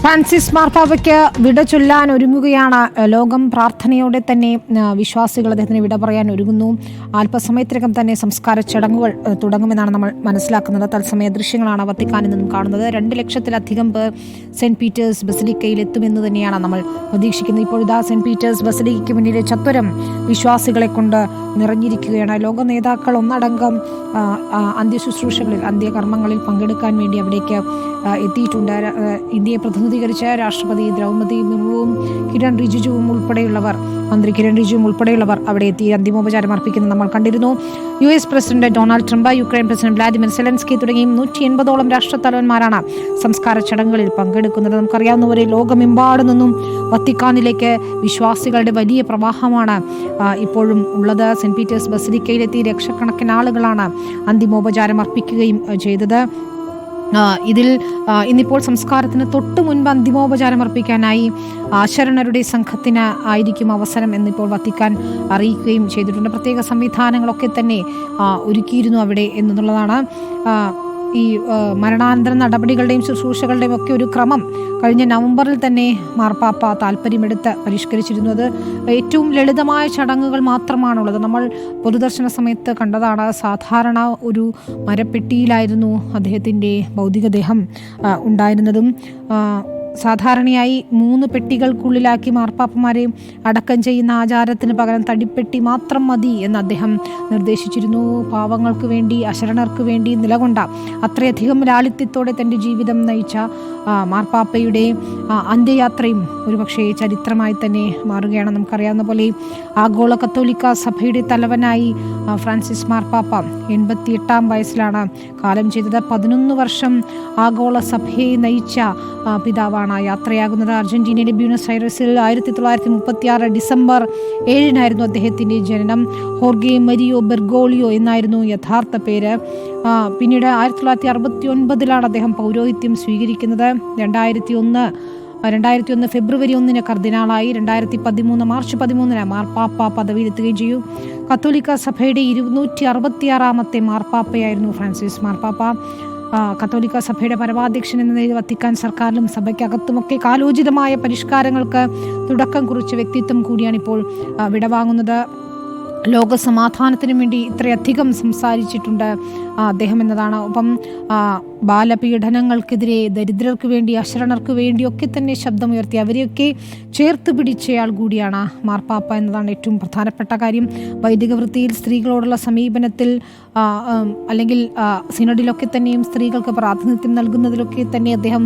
Francis മാർപ്പാപ്പയ്ക്ക് വിട ചൊല്ലാൻ ഒരുങ്ങുകയാണ് ലോകം. പ്രാർത്ഥനയോടെ തന്നെ വിശ്വാസികൾ അദ്ദേഹത്തിന് വിട പറയാൻ ഒരുങ്ങുന്നു. അല്പസമയത്തിനകം തന്നെ സംസ്കാര ചടങ്ങുകൾ തുടങ്ങുമെന്നാണ് നമ്മൾ മനസ്സിലാക്കുന്നത്. തത്സമയ ദൃശ്യങ്ങളാണ് വത്തിക്കാനിൽ നിന്നും കാണുന്നത്. 2 ലക്ഷത്തിലധികം പേർ സെന്റ് പീറ്റേഴ്സ് ബസിലിക്കയിൽ എത്തുമെന്ന് തന്നെയാണ് നമ്മൾ പ്രതീക്ഷിക്കുന്നത്. ഇപ്പോഴിതാ സെന്റ് പീറ്റേഴ്സ് ബസിലിക്കയ്ക്ക് മുന്നിലെ ചത്വരം വിശ്വാസികളെ കൊണ്ട് നിറഞ്ഞിരിക്കുകയാണ്. ലോക നേതാക്കൾ ഒന്നടങ്കം അന്ത്യശുശ്രൂഷകളിൽ അന്ത്യകർമ്മങ്ങളിൽ പങ്കെടുക്കാൻ വേണ്ടി അവിടേക്ക് എത്തിയിട്ടുണ്ട്. ഇന്ത്യയെ പ്രതിനിധീകരിച്ച രാഷ്ട്രപതി ദ്രൗപദി മുർമുവും കിരൺ റിജിജുവും ഉൾപ്പെടെയുള്ളവർ, മന്ത്രി കിരൺ റിജിജുവും ഉൾപ്പെടെയുള്ളവർ അവിടെ എത്തി അന്തിമോപചാരം അർപ്പിക്കുന്നത് നമ്മൾ കണ്ടിരുന്നു. US president Donald Trump, Ukraine president Vladimir Zelensky തുടങ്ങി 180ഓളം രാഷ്ട്രത്തലവന്മാരാണ് സംസ്കാര ചടങ്ങുകളിൽ പങ്കെടുക്കുന്നത്. നമുക്കറിയാവുന്ന പോലെ ലോകമെമ്പാടു നിന്നും വത്തിക്കാനിലേക്ക് വിശ്വാസികളുടെ വലിയ പ്രവാഹമാണ് ഇപ്പോഴും ഉള്ളത്. സെന്റ് പീറ്റേഴ്സ് ബസിലിക്കയിലെത്തി ലക്ഷക്കണക്കിന് ആളുകളാണ് അന്തിമോപചാരം അർപ്പിക്കുകയും ചെയ്തത്. ഇതിൽ ഇന്നിപ്പോൾ സംസ്കാരത്തിന് തൊട്ട് മുൻപ് അന്തിമോപചാരം അർപ്പിക്കാനായി ശരണരുടെ സംഘത്തിന് ആയിരിക്കും അവസരം എന്നിപ്പോൾ വത്തിക്കാൻ അറിയിക്കുകയും ചെയ്തിട്ടുണ്ട്. പ്രത്യേക സംവിധാനങ്ങളൊക്കെ തന്നെ ഒരുക്കിയിരുന്നു അവിടെ എന്നുള്ളതാണ്. ഈ മരണാനന്തര നടപടികളുടെയും ശുശ്രൂഷകളുടെയും ഒക്കെ ഒരു ക്രമം കഴിഞ്ഞ നവംബറിൽ തന്നെ മാർപ്പാപ്പ താല്പര്യമെടുത്ത് പരിഷ്കരിച്ചിരുന്നു. അത് ഏറ്റവും ലളിതമായ ചടങ്ങുകൾ മാത്രമാണുള്ളത്. നമ്മൾ പൊതുദർശന സമയത്ത് കണ്ടതാണ്. സാധാരണ ഒരു മരപ്പെട്ടിയിലായിരുന്നു അദ്ദേഹത്തിൻ്റെ ഭൗതികദേഹം ഉണ്ടായിരുന്നതും. സാധാരണയായി 3 പെട്ടികൾക്കുള്ളിലാക്കി മാർപ്പാപ്പമാരെ അടക്കം ചെയ്യുന്ന ആചാരത്തിന് പകരം തടിപ്പെട്ടി മാത്രം മതി എന്ന് അദ്ദേഹം നിർദ്ദേശിച്ചിരുന്നു. പാവങ്ങൾക്ക് വേണ്ടി, അശരണർക്ക് വേണ്ടി നിലകൊണ്ട അത്രയധികം ലാളിത്യത്തോടെ തൻ്റെ ജീവിതം നയിച്ച മാർപ്പാപ്പയുടെ അന്ത്യയാത്രയും ഒരുപക്ഷെ ചരിത്രമായി തന്നെ മാറുകയാണ്. നമുക്കറിയാവുന്ന പോലെ ആഗോള കത്തോലിക്ക സഭയുടെ തലവനായി ഫ്രാൻസിസ് മാർപ്പാപ്പ 88-ാം വയസ്സിലാണ് കാലം ചെയ്തത്. 11 വർഷം ആഗോള സഭയെ നയിച്ച പിതാവാണ് യാത്രയാകുന്നത്. അർജന്റീനയിലെ ബ്യൂണസ് ഐറസിൽ 1936 ഡിസംബർ 7-നായിരുന്നു അദ്ദേഹത്തിൻ്റെ ജനനം. ഹോർഗെ മരിയോ ബെർഗോളിയോ എന്നായിരുന്നു യഥാർത്ഥ പേര്. പിന്നീട് 1969-ലാണ് അദ്ദേഹം പൗരോഹിത്യം സ്വീകരിക്കുന്നത്. 2001 ഫെബ്രുവരി 1-ന് കർദിനാളായി. 2013 മാർച്ച് 13-ന് മാർപ്പാപ്പ പദവിയിലെത്തുകയും ചെയ്തു. കത്തോലിക്ക സഭയുടെ 266-ാമത്തെ മാർപ്പാപ്പയായിരുന്നു ഫ്രാൻസിസ് മാർപ്പാപ്പ. കത്തോലിക്ക സഭയുടെ പരമാധ്യക്ഷൻ എന്ന നിലയിൽ വത്തിക്കാൻ സർക്കാരിലും സഭയ്ക്കകത്തുമൊക്കെ കാലോചിതമായ പരിഷ്കാരങ്ങൾക്ക് തുടക്കം കുറിച്ച വ്യക്തിത്വം കൂടിയാണ് ഇപ്പോൾ വിടവാങ്ങുന്നത്. ലോക സമാധാനത്തിനു വേണ്ടി ഇത്രയധികം സംസാരിച്ചിട്ടുണ്ട് അദ്ദേഹം എന്നതാണ്. ഒപ്പം ബാലപീഡനങ്ങൾക്കെതിരെ, ദരിദ്രർക്ക് വേണ്ടി, അശരണർക്ക് വേണ്ടിയൊക്കെ തന്നെ ശബ്ദമുയർത്തി അവരെയൊക്കെ ചേർത്ത് പിടിച്ചയാൾ കൂടിയാണ് മാർപ്പാപ്പ എന്നതാണ് ഏറ്റവും പ്രധാനപ്പെട്ട കാര്യം. വൈദിക വൃത്തിയിൽ സ്ത്രീകളോടുള്ള സമീപനത്തിൽ അല്ലെങ്കിൽ സിനഡിലൊക്കെ തന്നെയും സ്ത്രീകൾക്ക് പ്രാതിനിധ്യം നൽകുന്നതിലൊക്കെ തന്നെ അദ്ദേഹം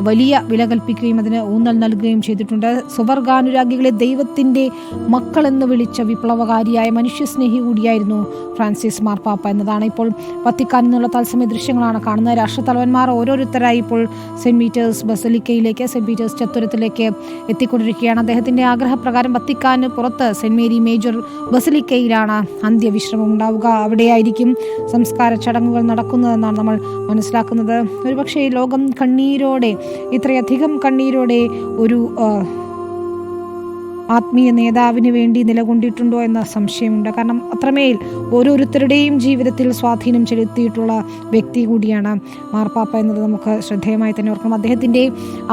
വലിയ വില കൽപ്പിക്കുകയും അതിന് ഊന്നൽ നൽകുകയും ചെയ്തിട്ടുണ്ട്. സുവർഗാനുരാഗികളെ ദൈവത്തിൻ്റെ മക്കളെന്ന് വിളിച്ച വിപ്ലവകാരിയായ മനുഷ്യസ്നേഹി കൂടിയായിരുന്നു ഫ്രാൻസിസ് മാർപ്പാപ്പ എന്നതാണ് ഇപ്പോൾ വത്തിക്കാനിൽ നിന്നുള്ള തത്സമയ ദൃശ്യങ്ങളാണ് കാണുന്നത്. രാഷ്ട്രത്തലവന്മാർ ഓരോരുത്തരായി ഇപ്പോൾ സെന്റ് പീറ്റേഴ്സ് ബസിലിക്കയിലേക്ക്, സെന്റ് പീറ്റേഴ്സ് ചത്വരത്തിലേക്ക് എത്തിക്കൊണ്ടിരിക്കുകയാണ്. അദ്ദേഹത്തിൻ്റെ ആഗ്രഹപ്രകാരം വത്തിക്കാന് പുറത്ത് സെന്റ് മേരി മേജർ ബസിലിക്കയിലാണ് അന്ത്യവിശ്രമം ഉണ്ടാവുക. അവിടെയായിരിക്കും സംസ്കാര ചടങ്ങുകൾ നടക്കുന്നതെന്നാണ് നമ്മൾ മനസ്സിലാക്കുന്നത്. ഒരുപക്ഷെ ലോകം കണ്ണീരോടെ, ഇത്രയധികം കണ്ണീരോടെ ഒരു ആത്മീയ നേതാവിന് വേണ്ടി നിലകൊണ്ടിട്ടുണ്ടോ എന്ന സംശയമുണ്ട്. കാരണം അത്രമേൽ ഓരോരുത്തരുടെയും ജീവിതത്തിൽ സ്വാധീനം ചെലുത്തിയിട്ടുള്ള വ്യക്തി കൂടിയാണ് മാർപ്പാപ്പ എന്നത് നമുക്ക് ശ്രദ്ധേയമായി തന്നെ ഓർക്കണം. അദ്ദേഹത്തിൻ്റെ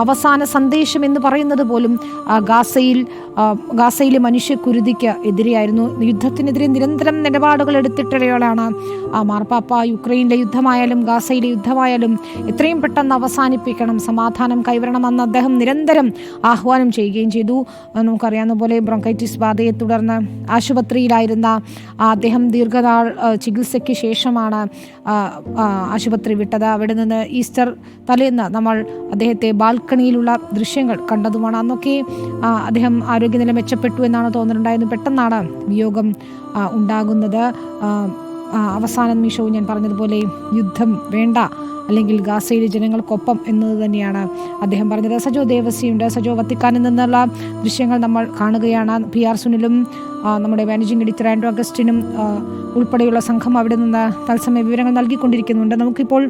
അവസാന സന്ദേശം എന്ന് പറയുന്നത് പോലും ഗാസയിലെ മനുഷ്യക്കുരുതിക്ക് എതിരെയായിരുന്നു. യുദ്ധത്തിനെതിരെ നിരന്തരം നിലപാടുകൾ എടുത്തിട്ടുള്ളയാളാണ് മാർപ്പാപ്പ. യുക്രൈനിലെ യുദ്ധമായാലും ഗാസയിലെ യുദ്ധമായാലും എത്രയും പെട്ടെന്ന് അവസാനിപ്പിക്കണം, സമാധാനം കൈവരണമെന്ന് അദ്ദേഹം നിരന്തരം ആഹ്വാനം ചെയ്യുകയും ചെയ്തു. നമുക്കറിയാം പോലെ ബ്രോങ്കൈറ്റിസ് ബാധയെ തുടർന്ന് ആശുപത്രിയിലായിരുന്ന അദ്ദേഹം ദീർഘനാൾ ചികിത്സയ്ക്ക് ശേഷമാണ് ആശുപത്രി വിട്ടത്. അവിടെ നിന്ന് ഈസ്റ്റർ തലേന്ന് നമ്മൾ അദ്ദേഹത്തെ ബാൽക്കണിയിലുള്ള ദൃശ്യങ്ങൾ കണ്ടതുമാണ്. അന്നൊക്കെ അദ്ദേഹം ആരോഗ്യനില മെച്ചപ്പെട്ടു എന്നാണ് തോന്നുന്നുണ്ടായിരുന്നു. പെട്ടെന്നാണ് വിയോഗം ഉണ്ടാകുന്നത്. അവസാന നിമിഷവും ഞാൻ പറഞ്ഞതുപോലെ യുദ്ധം വേണ്ട, അല്ലെങ്കിൽ ഗാസയിലെ ജനങ്ങൾക്കൊപ്പം എന്നത് തന്നെയാണ് അദ്ദേഹം പറഞ്ഞത്. സജോ ദേവസിയുണ്ട്. സജോ, വത്തിക്കാനിൽ നിന്നുള്ള ദൃശ്യങ്ങൾ നമ്മൾ കാണുകയാണ്. PR സുനിലും നമ്മുടെ മാനേജിംഗ് എഡിറ്റർ ആൻഡ്രൂ അഗസ്റ്റിനും ഉൾപ്പെടെയുള്ള സംഘം അവിടെ നിന്ന് തത്സമയ വിവരങ്ങൾ നൽകിക്കൊണ്ടിരിക്കുന്നുണ്ട്. നമുക്കിപ്പോൾ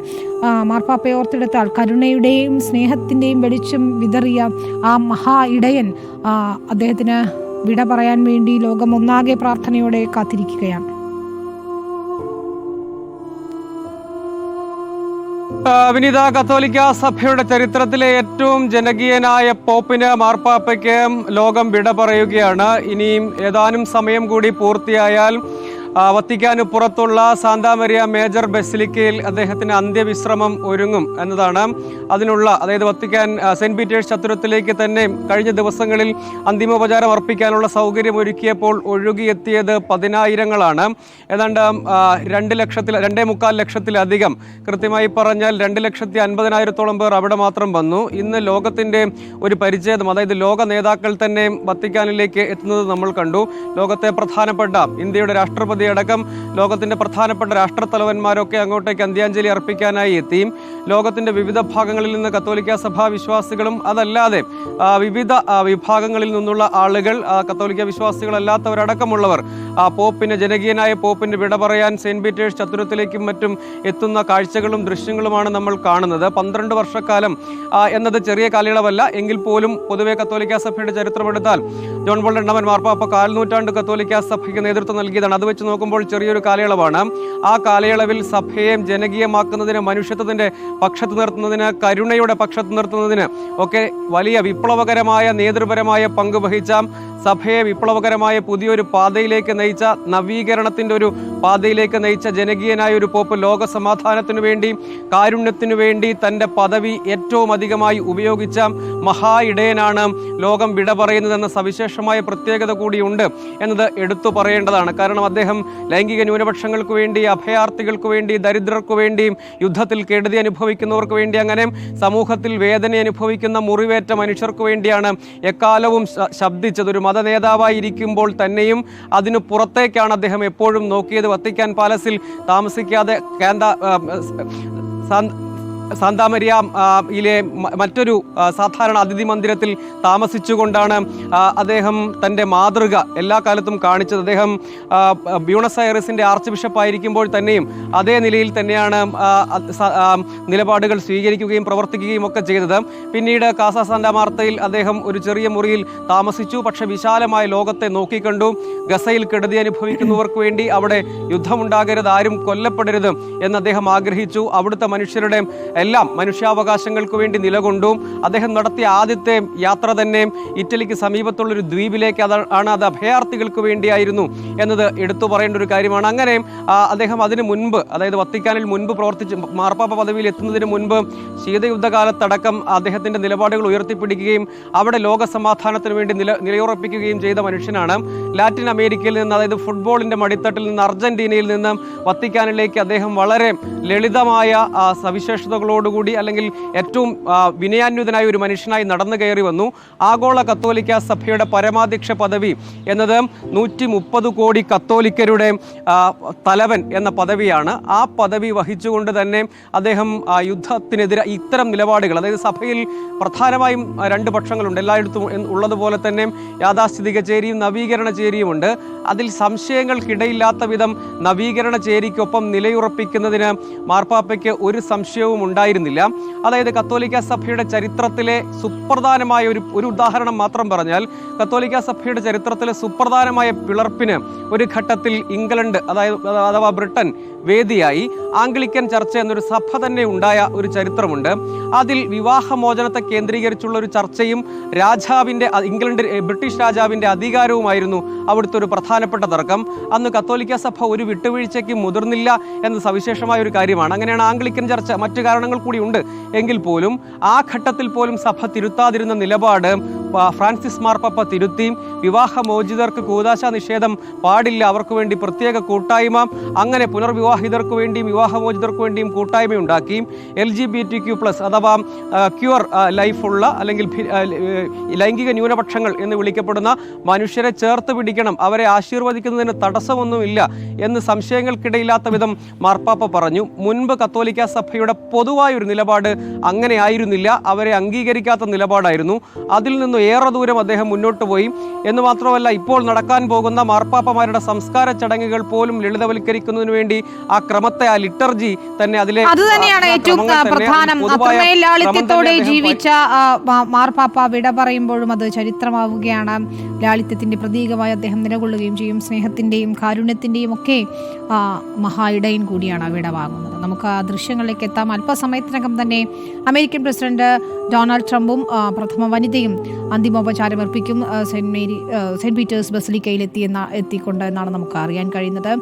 മാർപ്പാപ്പയെ ഓർത്തെടുത്താൽ കരുണയുടെയും സ്നേഹത്തിൻ്റെയും വെളിച്ചം വിതറിയ ആ മഹാ ഇടയൻ അദ്ദേഹത്തിന് വിട പറയാൻ വേണ്ടി ലോകം ഒന്നാകെ പ്രാർത്ഥനയോടെ കാത്തിരിക്കുകയാണ്. വിനീത, കത്തോലിക്ക സഭയുടെ ചരിത്രത്തിലെ ഏറ്റവും ജനകീയനായ പോപ്പിന്, മാർപ്പാപ്പയ്ക്ക് ലോകം വിട പറയുകയാണ്. ഇനിയും ഏതാനും സമയം കൂടി പൂർത്തിയായാൽ വത്തിക്കാന് പുറത്തുള്ള സാന്താ മരിയ മേജർ ബസിലിക്കയിൽ അദ്ദേഹത്തിന് അന്ത്യവിശ്രമം ഒരുങ്ങും എന്നതാണ് അതിനുള്ള, അതായത് വത്തിക്കാൻ സെന്റ് പീറ്റേഴ്സ് ചത്തുരത്തിലേക്ക് തന്നെ കഴിഞ്ഞ ദിവസങ്ങളിൽ അന്തിമോപചാരം അർപ്പിക്കാനുള്ള സൗകര്യം ഒരുക്കിയപ്പോൾ ഒഴുകിയെത്തിയത് പതിനായിരങ്ങളാണ്. ഏതാണ്ട് 2.25 ലക്ഷത്തിലധികം, കൃത്യമായി പറഞ്ഞാൽ 2,50,000-ഓളം പേർ അവിടെ മാത്രം വന്നു. ഇന്ന് ലോകത്തിന്റെ ഒരു പരിച്ഛേദം, അതായത് ലോക നേതാക്കൾ തന്നെ വത്തിക്കാനിലേക്ക് എത്തുന്നത് നമ്മൾ കണ്ടു. ലോകത്തെ പ്രധാനപ്പെട്ട ഇന്ത്യയുടെ രാഷ്ട്രപതി അടക്കം ലോകത്തിന്റെ പ്രധാനപ്പെട്ട രാഷ്ട്രത്തലവന്മാരൊക്കെ അങ്ങോട്ടേക്ക് അന്ത്യാഞ്ജലി അർപ്പിക്കാനായി എത്തി. ലോകത്തിന്റെ വിവിധ ഭാഗങ്ങളിൽ നിന്ന് കത്തോലിക്ക സഭാ വിശ്വാസികളും അതല്ലാതെ വിവിധ വിഭാഗങ്ങളിൽ നിന്നുള്ള ആളുകൾ, കത്തോലിക്ക വിശ്വാസികളല്ലാത്തവരടക്കമുള്ളവർ പോപ്പിന്, ജനകീയനായ പോപ്പിന് വിട പറയാൻ സെന്റ് പീറ്റേഴ്സ് ചത്തുരത്തിലേക്കും മറ്റും എത്തുന്ന കാഴ്ചകളും ദൃശ്യങ്ങളുമാണ് നമ്മൾ കാണുന്നത്. 12 വർഷക്കാലം എന്നത് ചെറിയ കാലയളവല്ല. എങ്കിൽ പോലും പൊതുവെ കത്തോലിക്ക സഭയുടെ ചരിത്രമെടുത്താൽ ജോൺ പോൾ രണ്ടാമൻ മാർപ്പാപ്പ 4 നൂറ്റാണ്ട് കത്തോലിക്ക സഭയ്ക്ക് നേതൃത്വം നൽകിയതാണ്. അത് വെച്ച് നോക്കുമ്പോൾ ചെറിയൊരു കാലയളവാണ്. ആ കാലയളവിൽ സഭയെ ജനകീയമാക്കുന്നതിന്, മനുഷ്യത്വത്തിന്റെ പക്ഷത്ത് നിർത്തുന്നതിന്, കരുണയുടെ പക്ഷത്ത് നിർത്തുന്നതിന് ഒക്കെ വലിയ വിപ്ലവകരമായ നേതൃപരമായ പങ്ക് വഹിച്ച, സഭയെ വിപ്ലവകരമായ പുതിയൊരു പാതയിലേക്ക് നയിച്ച, നവീകരണത്തിന്റെ ഒരു പാതയിലേക്ക് നയിച്ച ജനകീയനായ ഒരു പോപ്പ്, ലോക സമാധാനത്തിനു വേണ്ടി, കാരുണ്യത്തിനു വേണ്ടി തന്റെ പദവി ഏറ്റവും അധികമായി ഉപയോഗിച്ച മഹാ ഇടയനാണ് ലോകം വിട പറയുന്നതെന്ന സവിശേഷമായ പ്രത്യേകത കൂടിയുണ്ട് എന്നത് എടുത്തു പറയേണ്ടതാണ്. കാരണം അദ്ദേഹം ലൈംഗിക ന്യൂനപക്ഷങ്ങൾക്ക് വേണ്ടി, അഭയാർത്ഥികൾക്ക് വേണ്ടി, ദരിദ്രർക്ക് വേണ്ടി, യുദ്ധത്തിൽ കെടുതി അനുഭവിക്കുന്നവർക്ക് വേണ്ടി, അങ്ങനെ സമൂഹത്തിൽ വേദന അനുഭവിക്കുന്ന മുറിവേറ്റ മനുഷ്യർക്ക് വേണ്ടിയാണ് എക്കാലവും ശബ്ദിച്ചത്. ഒരു മത നേതാവായിരിക്കുമ്പോൾ തന്നെയും അതിനു പുറത്തേക്കാണ് അദ്ദേഹം എപ്പോഴും നോക്കിയത്. വത്തിക്കാൻ പാലസിൽ താമസിക്കാതെ സാന്താ മരിയയിലെ മറ്റൊരു സാധാരണ അതിഥി മന്ദിരത്തിൽ താമസിച്ചുകൊണ്ടാണ് അദ്ദേഹം തൻ്റെ മാതൃക എല്ലാ കാലത്തും കാണിച്ചത്. അദ്ദേഹം ബ്യൂണസ് ഐറിസിൻ്റെ ആർച്ച് ബിഷപ്പായിരിക്കുമ്പോൾ തന്നെയും അതേ നിലയിൽ തന്നെയാണ് നിലപാടുകൾ സ്വീകരിക്കുകയും പ്രവർത്തിക്കുകയും ഒക്കെ ചെയ്തത്. പിന്നീട് കാസ സാന്താ മാർത്തയിൽ അദ്ദേഹം ഒരു ചെറിയ മുറിയിൽ താമസിച്ചു. പക്ഷെ വിശാലമായ ലോകത്തെ നോക്കിക്കണ്ടു. ഗസയിൽ കെടുതി അനുഭവിക്കുന്നവർക്ക് വേണ്ടി അവിടെ യുദ്ധമുണ്ടാകരുത്, ആരും കൊല്ലപ്പെടരുത് എന്ന് അദ്ദേഹം ആഗ്രഹിച്ചു. അവിടുത്തെ മനുഷ്യരുടെ എല്ലാം മനുഷ്യാവകാശങ്ങൾക്ക് വേണ്ടി നിലകൊണ്ടു. അദ്ദേഹം നടത്തിയ ആദ്യത്തെ യാത്ര തന്നെ ഇറ്റലിക്ക് സമീപത്തുള്ളൊരു ദ്വീപിലേക്ക് അത് അഭയാർത്ഥികൾക്ക് വേണ്ടിയായിരുന്നു എന്നത് എടുത്തു പറയേണ്ട ഒരു കാര്യമാണ്. അങ്ങനെ അദ്ദേഹം അതിന് മുൻപ്, അതായത് വത്തിക്കാനിൽ മുൻപ് പ്രവർത്തിച്ച് മാർപ്പാപ്പ പദവിയിൽ എത്തുന്നതിന് മുൻപ് ശീതയുദ്ധകാലത്തടക്കം അദ്ദേഹത്തിന്റെ നിലപാടുകൾ ഉയർത്തിപ്പിടിക്കുകയും അവിടെ ലോക സമാധാനത്തിന് വേണ്ടി നിലയുറപ്പിക്കുകയും ചെയ്ത മനുഷ്യനാണ്. ലാറ്റിൻ അമേരിക്കയിൽ നിന്ന്, അതായത് ഫുട്ബോളിന്റെ മടിത്തട്ടിൽ നിന്ന്, അർജന്റീനയിൽ നിന്ന് വത്തിക്കാനിലേക്ക് അദ്ദേഹം വളരെ ലളിതമായ സവിശേഷതകളോടുകൂടി, അല്ലെങ്കിൽ ഏറ്റവും വിനയാന്വിതനായ ഒരു മനുഷ്യനായി നടന്നു കയറി വന്നു. ആഗോള കത്തോലിക്ക സഭയുടെ പരമാധ്യക്ഷ പദവി എന്നത് 130 കോടി കത്തോലിക്കരുടെ തലവൻ എന്ന പദവിയാണ്. ആ പദവി വഹിച്ചുകൊണ്ട് തന്നെ അദ്ദേഹം യുദ്ധത്തിനെതിരെ ഇത്തരം നിലപാടുകൾ, അതായത് സഭയിൽ പ്രധാനമായും 2 പക്ഷങ്ങളുണ്ട്. എല്ലായിടത്തും ഉള്ളതുപോലെ തന്നെ യാഥാസ്ഥിതിക ചേരിയും നവീകരണ ചേരിയുമുണ്ട്. അതിൽ സംശയങ്ങൾക്കിടയില്ലാത്ത വിധം നവീകരണ ചേരിക്കൊപ്പം നിലയുറപ്പിക്കുന്നതിന് മാർപ്പാപ്പയ്ക്ക് ഒരു സംശയവും ഉണ്ടായിരുന്നില്ല. അതായത് കത്തോലിക്ക സഭയുടെ ചരിത്രത്തിലെ സുപ്രധാനമായ ഒരു ഉദാഹരണം മാത്രം പറഞ്ഞാൽ, കത്തോലിക്ക സഭയുടെ ചരിത്രത്തിലെ സുപ്രധാനമായ പിളർപ്പിന് ഒരു ഘട്ടത്തിൽ ഇംഗ്ലണ്ട്, അഥവാ ബ്രിട്ടൻ വേദിയായി. ആംഗ്ലിക്കൻ ചർച്ച എന്നൊരു സഭ തന്നെ ഉണ്ടായ ഒരു ചരിത്രമുണ്ട്. അതിൽ വിവാഹമോചനത്തെ കേന്ദ്രീകരിച്ചുള്ള ഒരു ചർച്ചയും ബ്രിട്ടീഷ് രാജാവിൻ്റെ അധികാരവുമായിരുന്നു അവിടുത്തെ ഒരു പ്രധാനപ്പെട്ട തർക്കം. അന്ന് കത്തോലിക്ക സഭ ഒരു വിട്ടുവീഴ്ചയ്ക്ക് മുതിർന്നില്ല എന്ന സവിശേഷമായ ഒരു കാര്യമാണ്. അങ്ങനെയാണ് ആംഗ്ലിക്കൻ ചർച്ച, മറ്റു കാരണങ്ങൾ കൂടി ഉണ്ട് എങ്കിൽ പോലും ആ ഘട്ടത്തിൽ പോലും സഭ തിരുത്താതിരുന്ന നിലപാട് ഫ്രാൻസിസ് മാർപ്പാപ്പ തിരുത്തി. വിവാഹമോചിതർക്ക് കൂദാശ നിഷേധം പാടില്ല, അവർക്ക് വേണ്ടി പ്രത്യേക കൂട്ടായ്മ, അങ്ങനെ പുനർവിവാഹിതർക്ക് വേണ്ടിയും വിവാഹമോചിതർക്ക് വേണ്ടിയും കൂട്ടായ്മയുണ്ടാക്കി. LGBTQ+ അഥവാ ക്യൂർ ലൈഫുള്ള, അല്ലെങ്കിൽ ലൈംഗിക ന്യൂനപക്ഷങ്ങൾ എന്ന് വിളിക്കപ്പെടുന്ന മനുഷ്യരെ ചേർത്ത് പിടിക്കണം, അവരെ ആശീർവദിക്കുന്നതിന് തടസ്സമൊന്നുമില്ല എന്ന് സംശയങ്ങൾക്കിടയില്ലാത്ത വിധം മാർപ്പാപ്പ പറഞ്ഞു. മുൻപ് കത്തോലിക്ക സഭയുടെ പൊതുവായൊരു നിലപാട് അങ്ങനെ ആയിരുന്നില്ല, അവരെ അംഗീകരിക്കാത്ത നിലപാടായിരുന്നു. അതിൽ നിന്ന് ഏറെ ദൂരം അദ്ദേഹം മുന്നോട്ട് പോയി എന്ന് മാത്രമല്ല, ഇപ്പോൾ നടക്കാൻ പോകുന്ന മാർപ്പാപ്പമാരുടെ സംസ്കാര ചടങ്ങുകൾ പോലും ലളിതവൽക്കരിക്കുന്നതിന് വേണ്ടി ആ ക്രമത്തെ, ആ ലിറ്റർജി തന്നെ, അതിലെ അത് തന്നെയാണ് ഏറ്റവും പ്രധാനം. അത്രമേൽ ലാളിത്യത്തോടെ ജീവിച്ച മാർപ്പാപ്പ വിട പറയുമ്പോഴും അത് ചരിത്രമാവുകയാണ്. ലാളിത്യത്തിന്റെ പ്രതീകമായി അദ്ദേഹം നിലകൊള്ളുകയും ചെയ്യും. സ്നേഹത്തിന്റെയും കാരുണ്യത്തിന്റെയും ഒക്കെ മഹാ ഇടയൻ കൂടിയാണ് വിട വാങ്ങുന്നത്. നമുക്ക് ആ ദൃശ്യങ്ങളിലേക്ക് എത്താം. അല്പസമയത്തിനകം തന്നെ അമേരിക്കൻ പ്രസിഡന്റ് ഡൊണാൾഡ് ട്രംപും പ്രഥമ വനിതയും അന്തിമോപചാരം അർപ്പിക്കും. സെന്റ് പീറ്റേഴ്സ് ബസിലിക്കയിൽ എത്തിക്കൊണ്ട് എന്നാണ് നമുക്ക് അറിയാൻ കഴിയുന്നത്.